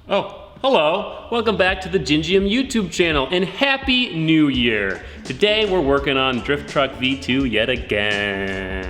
Oh, hello. Welcome back to the Gingium YouTube channel and Happy New Year. Today we're working on Drift Truck V2 yet again.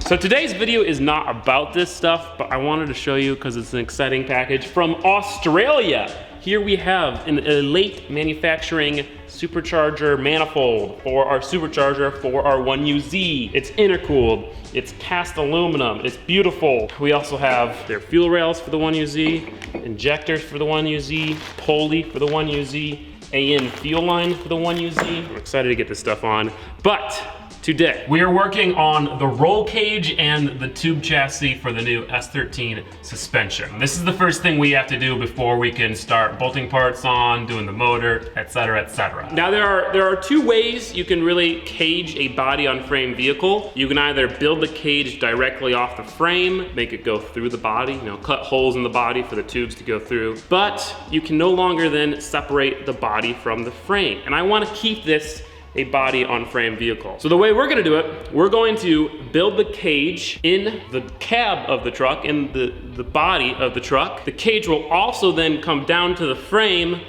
So today's video is not about this stuff, but I wanted to show you because it's an exciting package from Australia. Here we have an Elite manufacturing supercharger manifold for our supercharger for our 1UZ. It's intercooled, it's cast aluminum, it's beautiful. We also have their fuel rails for the 1UZ, injectors for the 1UZ, pulley for the 1UZ, AN fuel line for the 1UZ. I'm excited to get this stuff on, but today, we are working on the roll cage and the tube chassis for the new S13 suspension. This is the first thing we have to do before we can start bolting parts on, doing the motor, etc., etc. Now there are two ways you can really cage a body on frame vehicle. You can either build the cage directly off the frame, make it go through the body, cut holes in the body for the tubes to go through, but you can no longer then separate the body from the frame. And I want to keep this a body on frame vehicle. So the way we're gonna do it, we're going to build the cage in the cab of the truck, in the body of the truck. The cage will also then come down to the frame,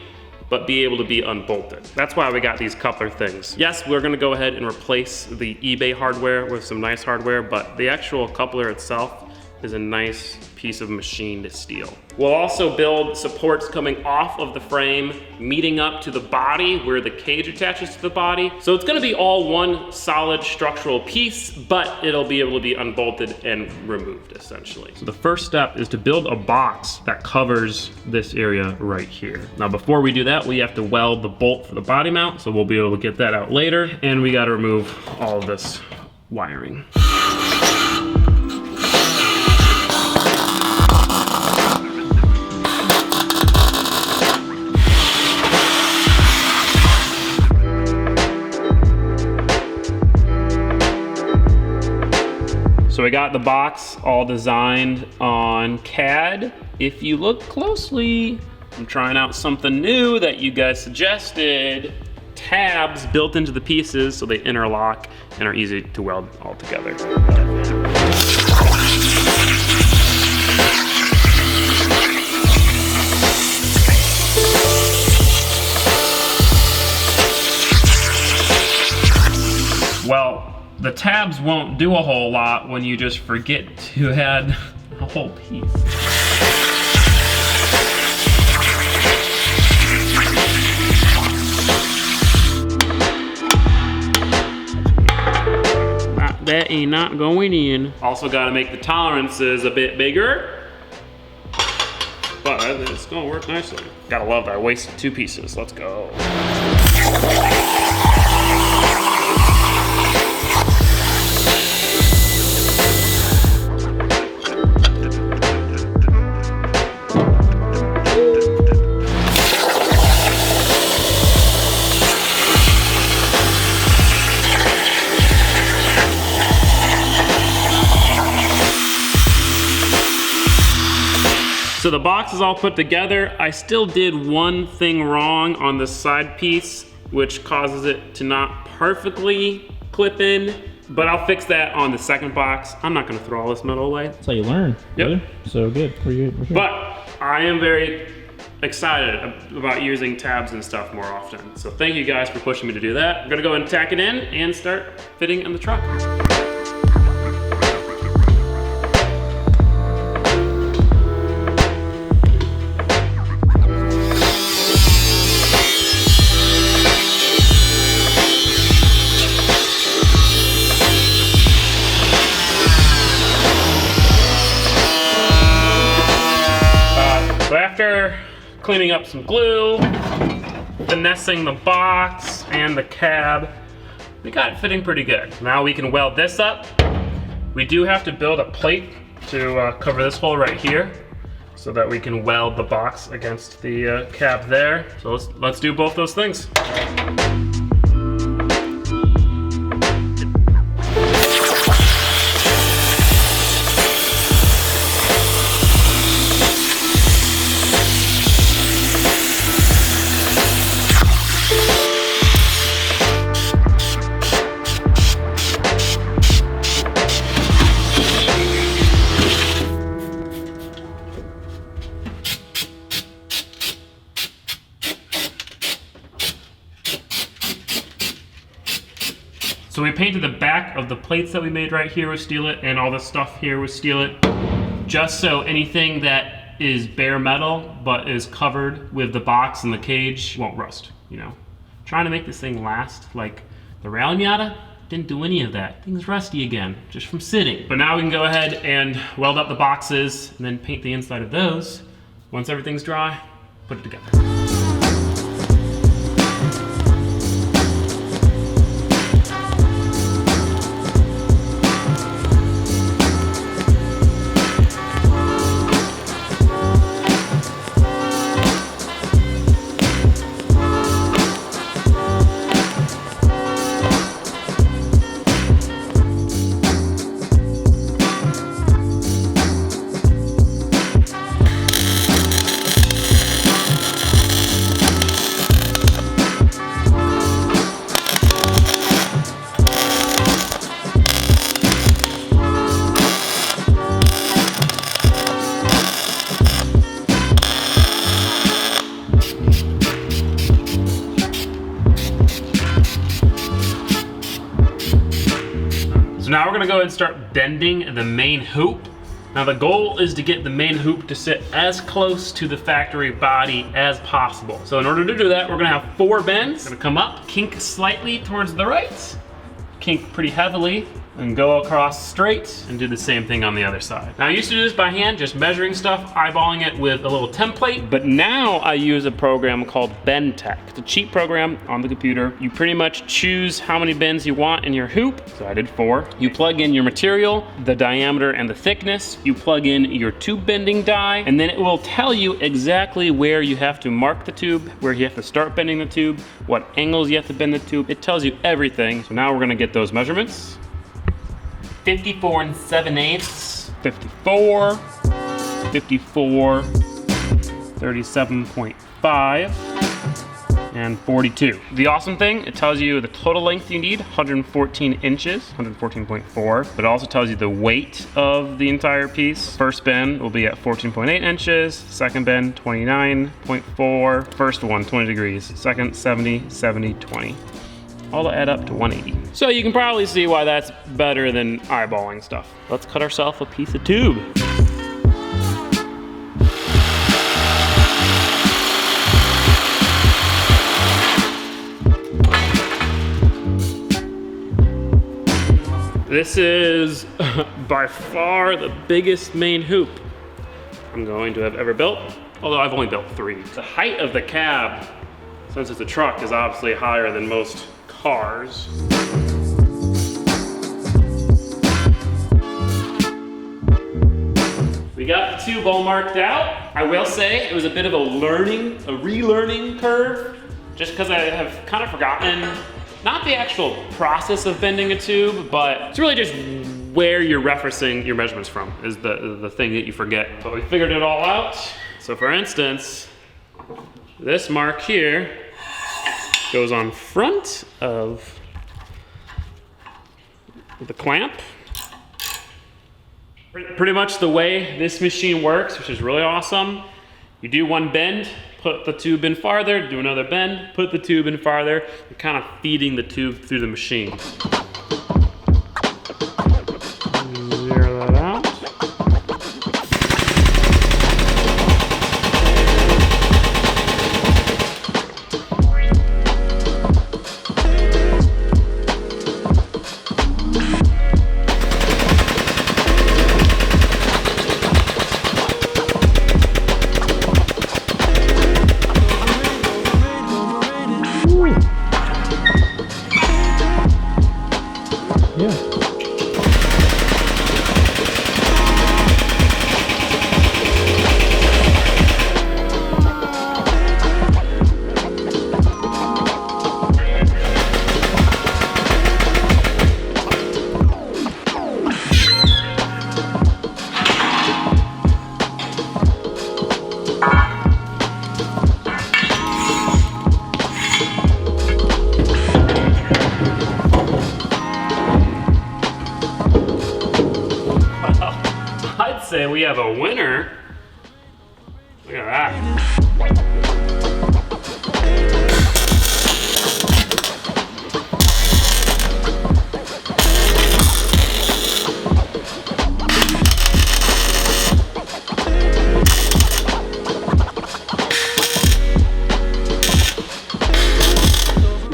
but be able to be unbolted. That's why we got these coupler things. Yes, we're gonna go ahead and replace the eBay hardware with some nice hardware, but the actual coupler itself is a nice piece of machined steel. We'll also build supports coming off of the frame, meeting up to the body where the cage attaches to the body. So it's gonna be all one solid structural piece, but it'll be able to be unbolted and removed essentially. So the first step is to build a box that covers this area right here. Now before we do that, we have to weld the bolt for the body mount, so we'll be able to get that out later, and we gotta remove all of this wiring. So we got the box all designed on CAD. If you look closely, I'm trying out something new that you guys suggested. Tabs built into the pieces so they interlock and are easy to weld all together. Well, the tabs won't do a whole lot when you just forget to add a whole piece. That ain't not going in. Also gotta make the tolerances a bit bigger, but it's gonna work nicely. Gotta love that I wasted two pieces. Let's go. So the box is all put together. I still did one thing wrong on the side piece, which causes it to not perfectly clip in, but I'll fix that on the second box. I'm not gonna throw all this metal away. That's how you learn, brother. So good, we're good. But I am very excited about using tabs and stuff more often. So thank you guys for pushing me to do that. I'm gonna go ahead and tack it in and start fitting in the truck. After cleaning up some glue, finessing the box and the cab, we got it fitting pretty good. Now we can weld this up. We do have to build a plate to cover this hole right here so that we can weld the box against the cab there. So let's do both those things. So we painted the back of the plates that we made right here with Steel It, and all this stuff here with Steel It, just so anything that is bare metal but is covered with the box and the cage won't rust, you know. Trying to make this thing last, like the Rail Miata didn't do any of that. Thing's rusty again, just from sitting. But now we can go ahead and weld up the boxes and then paint the inside of those. Once everything's dry, put it together. So now we're gonna go ahead and start bending the main hoop. Now the goal is to get the main hoop to sit as close to the factory body as possible. So in order to do that, we're gonna have 4 bends. We're gonna come up, kink slightly towards the right, kink pretty heavily, and go across straight and do the same thing on the other side. Now I used to do this by hand, just measuring stuff, eyeballing it with a little template, but now I use a program called BendTech. It's a cheap program on the computer. You pretty much choose how many bends you want in your hoop. So I did 4. You plug in your material, the diameter and the thickness. You plug in your tube bending die, and then it will tell you exactly where you have to mark the tube, where you have to start bending the tube, what angles you have to bend the tube. It tells you everything. So now we're gonna get those measurements. 54 7/8, 54, 54, 37.5, and 42. The awesome thing, it tells you the total length you need, 114 inches, 114.4, but it also tells you the weight of the entire piece. First bend will be at 14.8 inches, second bend 29.4, first one 20 degrees, second 70, 70, 20. All to add up to 180. So you can probably see why that's better than eyeballing stuff. Let's cut ourselves a piece of tube. This is by far the biggest main hoop I'm going to have ever built, although I've only built 3. The height of the cab, since it's a truck, is obviously higher than most cars. We got the tube all marked out. I will say it was a bit of a relearning curve, just because I have kind of forgotten, not the actual process of bending a tube, but it's really just where you're referencing your measurements from is the thing that you forget. But we figured it all out. So for instance, this mark here goes on front of the clamp. Pretty much the way this machine works, which is really awesome. You do one bend, put the tube in farther, do another bend, put the tube in farther. You're kind of feeding the tube through the machine. Zero that out. Say we have a winner. Look at that.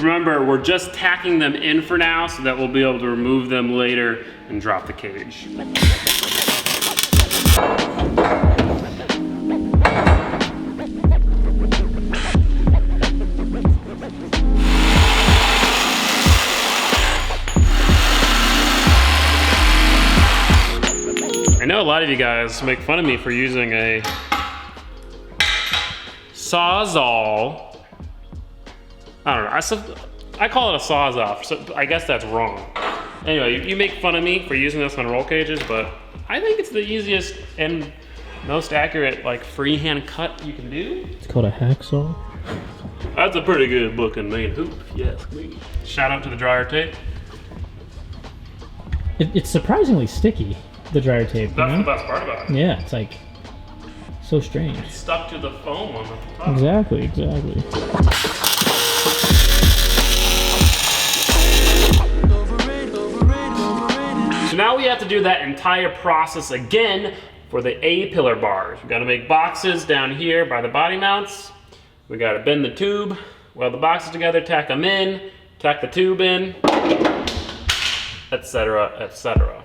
Remember, we're just tacking them in for now so that we'll be able to remove them later and drop the cage. I know a lot of you guys make fun of me for using a Sawzall. I don't know, I call it a Sawzoff, so I guess that's wrong. Anyway, you make fun of me for using this on roll cages, but I think it's the easiest and most accurate like freehand cut you can do. It's called a hacksaw. That's a pretty good looking main hoop, yes. Shout out to the dryer tape. It's surprisingly sticky, the dryer tape. That's you know? the best part about it. Yeah, it's like so strange. It's stuck to the foam on the top. Exactly, exactly. So now we have to do that entire process again for the A-pillar bars. We gotta make boxes down here by the body mounts. We gotta bend the tube, weld the boxes together, tack them in, tack the tube in, etc., etc.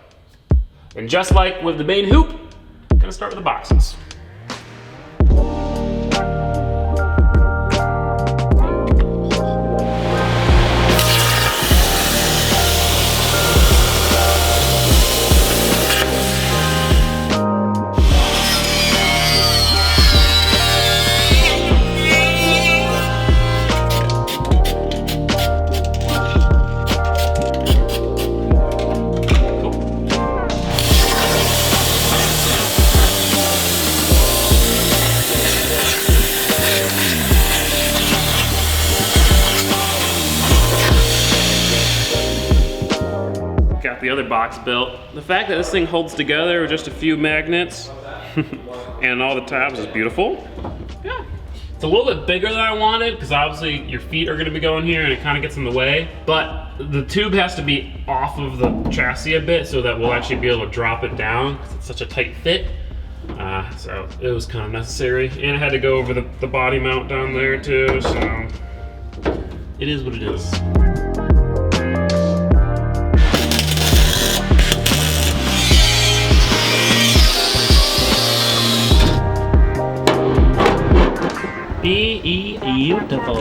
And just like with the main hoop, I'm gonna start with the boxes. Got the other box built. The fact that this thing holds together with just a few magnets and all the tabs is beautiful. Yeah. It's a little bit bigger than I wanted because obviously your feet are gonna be going here and it kind of gets in the way, but the tube has to be off of the chassis a bit so that we'll actually be able to drop it down because it's such a tight fit. So it was kind of necessary. And I had to go over the body mount down there too, so it is what it is. Beautiful.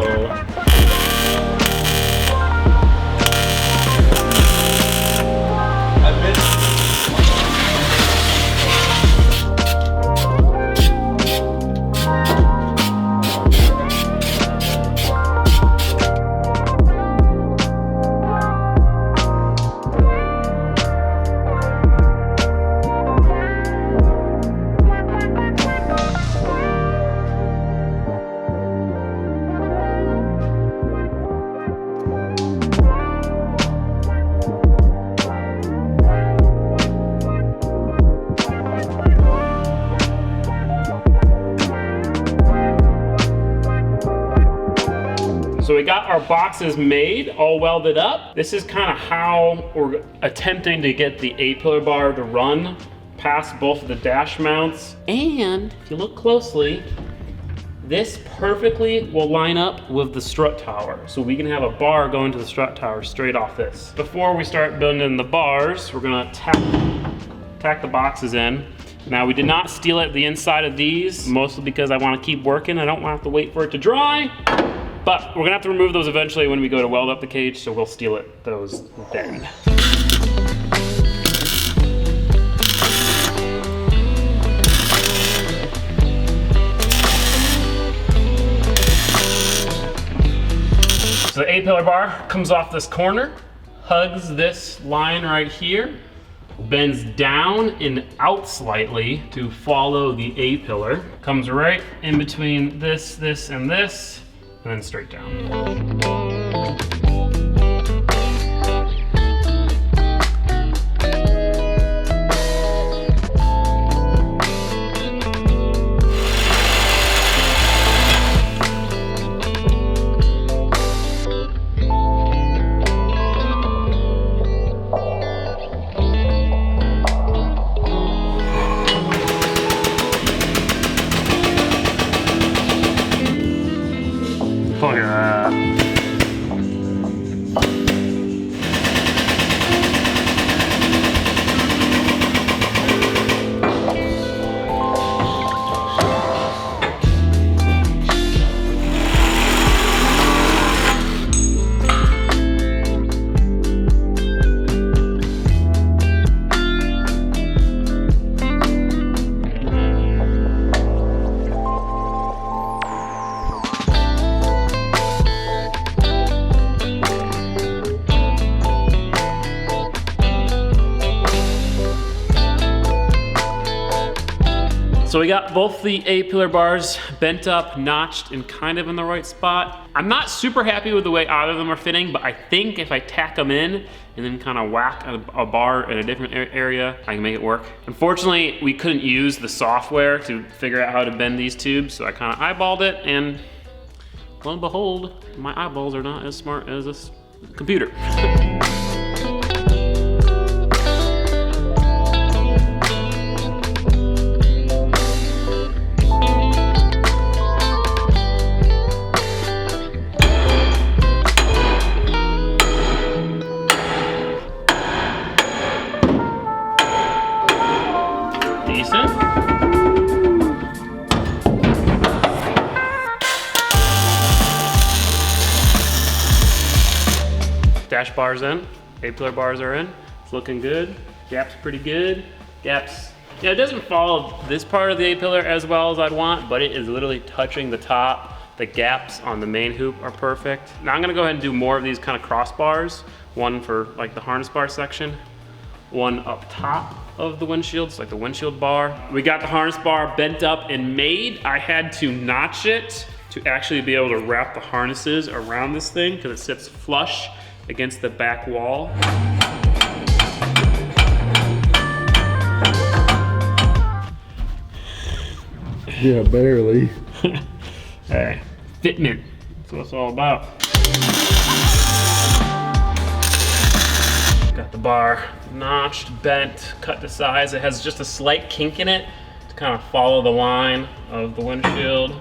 So we got our boxes made, all welded up. This is kind of how we're attempting to get the A-pillar bar to run past both of the dash mounts. And if you look closely, this perfectly will line up with the strut tower. So we can have a bar going to the strut tower straight off this. Before we start building the bars, we're gonna tack the boxes in. Now we did not steel it the inside of these, mostly because I want to keep working. I don't want to have to wait for it to dry. But we're gonna have to remove those eventually when we go to weld up the cage, so we'll steel those then. So the A-pillar bar comes off this corner, hugs this line right here, bends down and out slightly to follow the A-pillar, comes right in between this, and this, and then straight down. Look at that. So we got both the A-pillar bars bent up, notched, and kind of in the right spot. I'm not super happy with the way either of them are fitting, but I think if I tack them in and then kind of whack a bar in a different area, I can make it work. Unfortunately, we couldn't use the software to figure out how to bend these tubes, so I kind of eyeballed it, and lo and behold, my eyeballs are not as smart as this computer. Dash bars in, A-pillar bars are in. It's looking good. Gap's pretty good. Gap's, yeah, it doesn't follow this part of the A-pillar as well as I'd want, but it is literally touching the top. The gaps on the main hoop are perfect. Now I'm gonna go ahead and do more of these kind of crossbars. One for like the harness bar section, one up top of the windshield, so like the windshield bar. We got the harness bar bent up and made. I had to notch it to actually be able to wrap the harnesses around this thing because it sits flush against the back wall. Yeah, barely. Hey, fitment, that's what it's all about. Got the bar notched, bent, cut to size. It has just a slight kink in it to kind of follow the line of the windshield.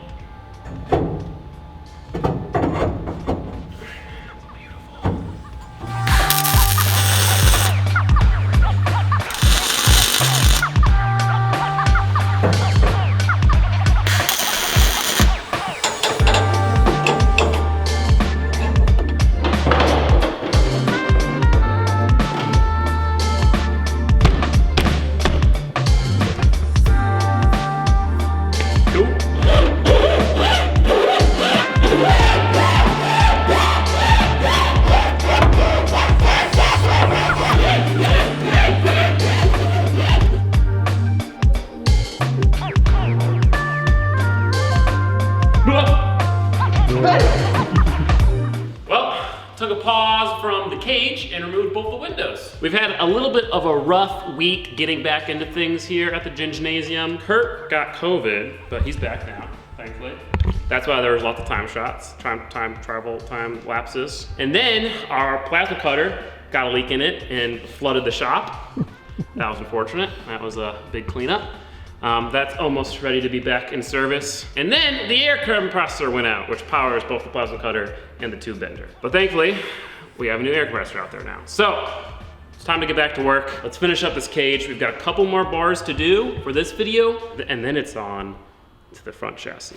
Took a pause from the cage and removed both the windows. We've had a little bit of a rough week getting back into things here at the Gingium. Kurt got COVID, but he's back now, thankfully. That's why there was lots of time shots, travel time lapses. And then our plasma cutter got a leak in it and flooded the shop. That was unfortunate. That was a big cleanup. That's almost ready to be back in service. And then the air compressor went out, which powers both the plasma cutter and the tube bender. But thankfully, we have a new air compressor out there now. So, it's time to get back to work. Let's finish up this cage. We've got a couple more bars to do for this video, and then it's on to the front chassis.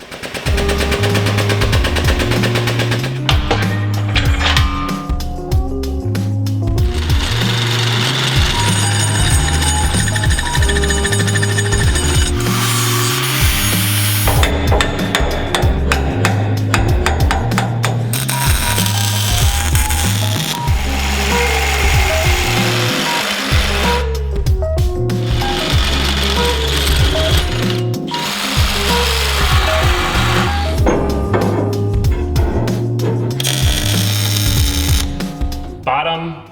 Bottom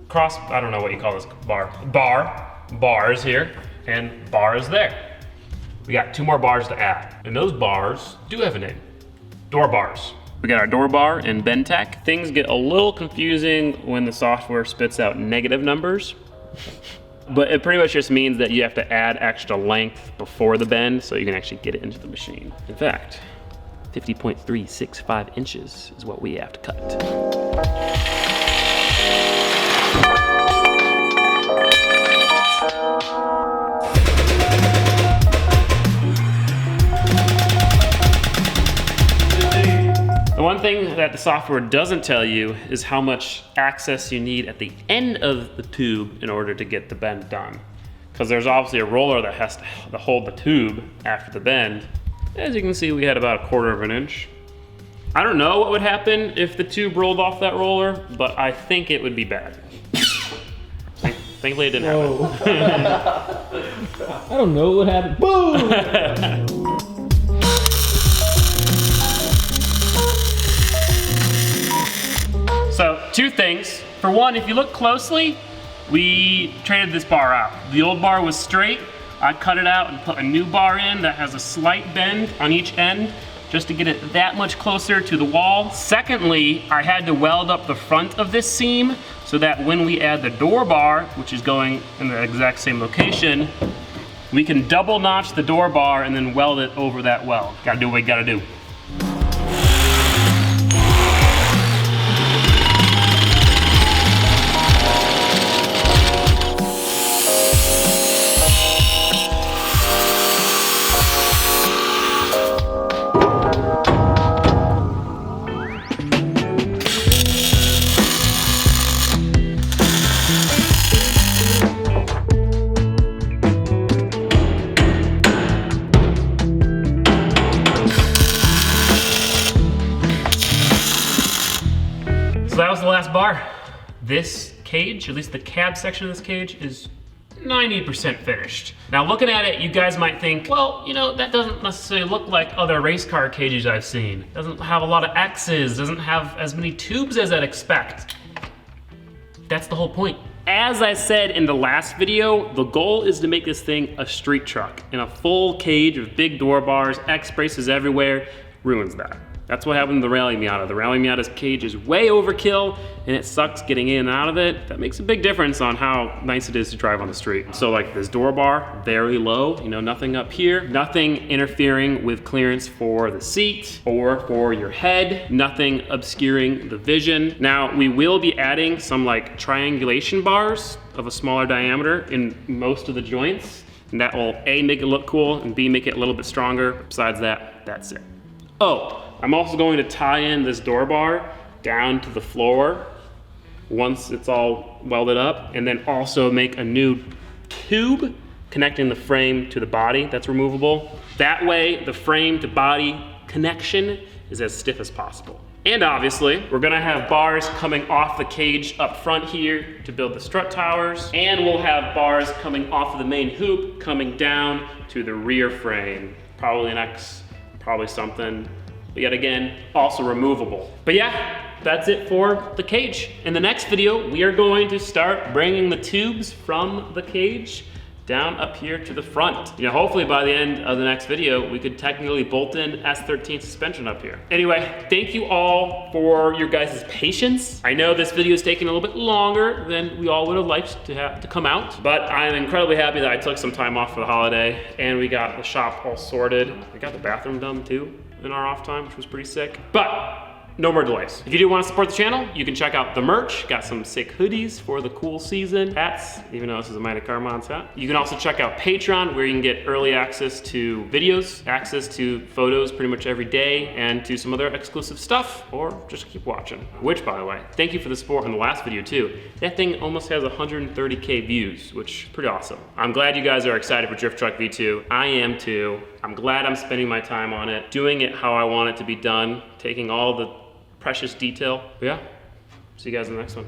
cross, I don't know what you call this bars here, and bars there. We got 2 more bars to add, and those bars do have a name, door bars. We got our door bar in Bentech. Things get a little confusing when the software spits out negative numbers, but it pretty much just means that you have to add extra length before the bend so you can actually get it into the machine. In fact, 50.365 inches is what we have to cut. The one thing that the software doesn't tell you is how much access you need at the end of the tube in order to get the bend done. Because there's obviously a roller that has to hold the tube after the bend. As you can see, we had about 1/4 inch. I don't know what would happen if the tube rolled off that roller, but I think it would be bad. Thankfully it didn't happen. I don't know what happened. Boom! So, two things. For one, if you look closely, we traded this bar out. The old bar was straight. I cut it out and put a new bar in that has a slight bend on each end just to get it that much closer to the wall. Secondly, I had to weld up the front of this seam so that when we add the door bar, which is going in the exact same location, we can double notch the door bar and then weld it over that weld. Gotta do what we gotta do. So that was the last bar. This cage, at least the cab section of this cage, is 90% finished. Now looking at it, you guys might think, well, you know, that doesn't necessarily look like other race car cages I've seen. Doesn't have a lot of X's, doesn't have as many tubes as I'd expect. That's the whole point. As I said in the last video, the goal is to make this thing a street truck. And a full cage with big door bars, X braces everywhere, ruins that. That's what happened to the Rally Miata. The Rally Miata's cage is way overkill and it sucks getting in and out of it. That makes a big difference on how nice it is to drive on the street. So like this door bar, very low, you know, nothing up here, nothing interfering with clearance for the seat or for your head, nothing obscuring the vision. Now we will be adding some like triangulation bars of a smaller diameter in most of the joints. And that will A, make it look cool, and B, make it a little bit stronger. Besides that, that's it. Oh, I'm also going to tie in this door bar down to the floor once it's all welded up, and then also make a new tube connecting the frame to the body that's removable. That way, the frame to body connection is as stiff as possible. And obviously, we're gonna have bars coming off the cage up front here to build the strut towers, and we'll have bars coming off of the main hoop coming down to the rear frame. Probably an X, probably something. But yet again, also removable. But yeah, that's it for the cage. In the next video, we are going to start bringing the tubes from the cage down up here to the front. You know, hopefully by the end of the next video, we could technically bolt in S13 suspension up here. Anyway, thank you all for your guys' patience. I know this video is taking a little bit longer than we all would have liked to have to come out, but I'm incredibly happy that I took some time off for the holiday and we got the shop all sorted. We got the bathroom done too in our off time, which was pretty sick. But no more delays. If you do want to support the channel, you can check out the merch. Got some sick hoodies for the cool season. Hats, even though this is a Mina Carmon's hat. You can also check out Patreon, where you can get early access to videos, access to photos pretty much every day, and to some other exclusive stuff, or just keep watching. Which, by the way, thank you for the support in the last video too. That thing almost has 130K views, which is pretty awesome. I'm glad you guys are excited for Drift Truck V2. I am too. I'm glad I'm spending my time on it, doing it how I want it to be done, taking all the precious detail. But yeah, see you guys in the next one.